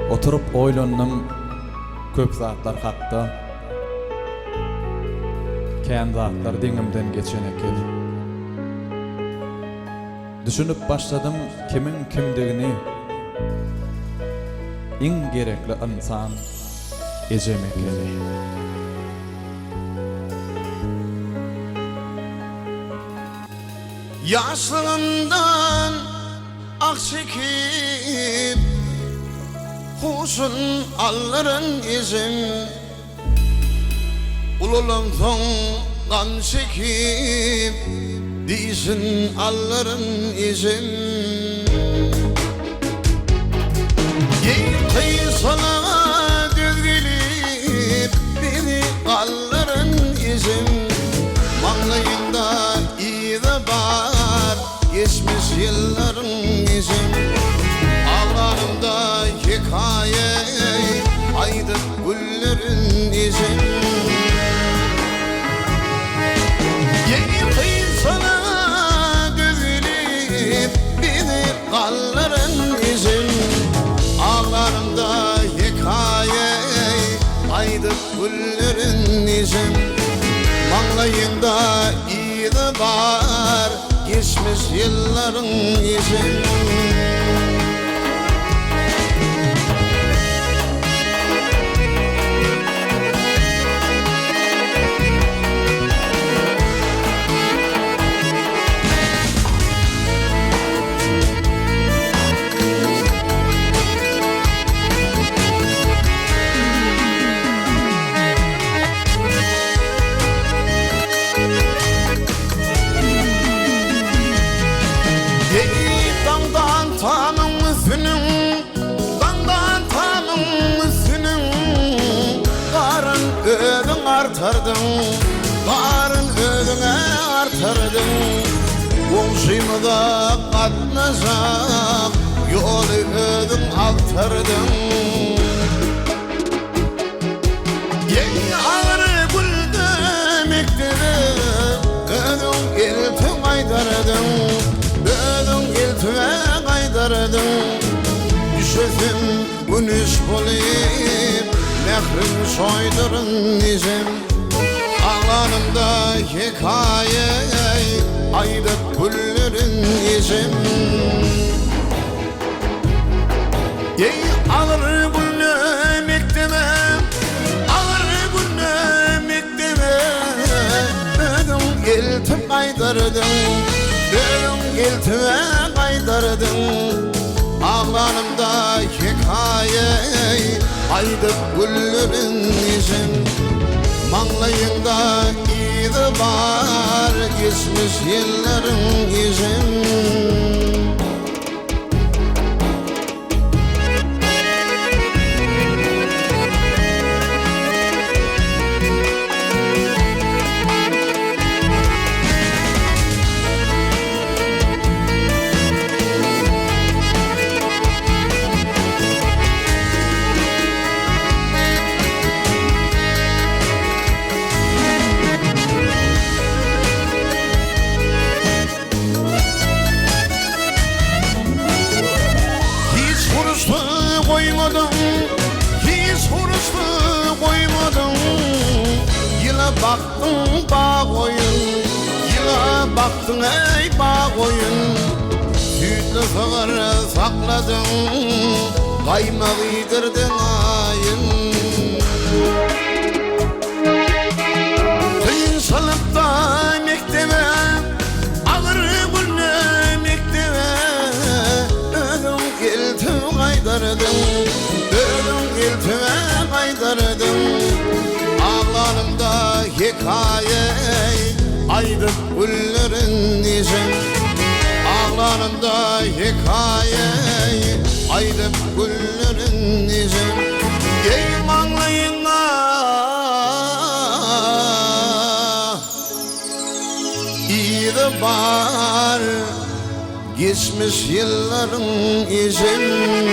Oturup oýlanynym köp zatlar hakda. Kän zatlar diňimden geçen ekel. Düşünüp başladım kimin kimdigini. Iň gerekli insan ejem ekel. Yaşlığından ak çekip huşun alların izin, ululumdan kan çekip dizin alların izin. Yıkayı sana düz gelip beni alların izin, mağlayında iyi de var geçmiş yılların izin. Ağlarımda hikaye aydık güllerin izin. Yıkayı sana düzülüp beni kalların izin. Ağlarımda hikaye aydık güllerin izin. Mağlayında iyi de var geçmiş yılların izin. Barın ödüne artırdın, komşuymuda katnazak yolu ödün altırdın. Yeni ağrı güldü mektebe ödün iltime kaydırdın, ödün iltime kaydırdın. Düşesim günüş bulayım, mehrim soydurun izim. Ağlanımda hikaye aydık güllerin izim. Ey ağır günü mektebe, ağır günü mektebe ödün iltim kaydırdın, ödün iltime kaydırdın. Ağlanımda hikaye aydık güllerin izim. Mağlayında iyi de var geçmiş yılların izin. Hiç huruşlu koymadım. Yıla baktın bağ koyun, yıla baktın ey bağ koyun. Sütlü sığır sakladın, kaymak yedirdin ayın. Tüyün salıp da mektebe, ağır günü mektebe ödün iltim kaydırdın, ödün iltime kaydırdın. Ağlarımda hikaye aydık güllerin izin. Ağlarımda hikaye aydık güllerin izin. Ey mağlayına iyi de var geçmiş yılların izin.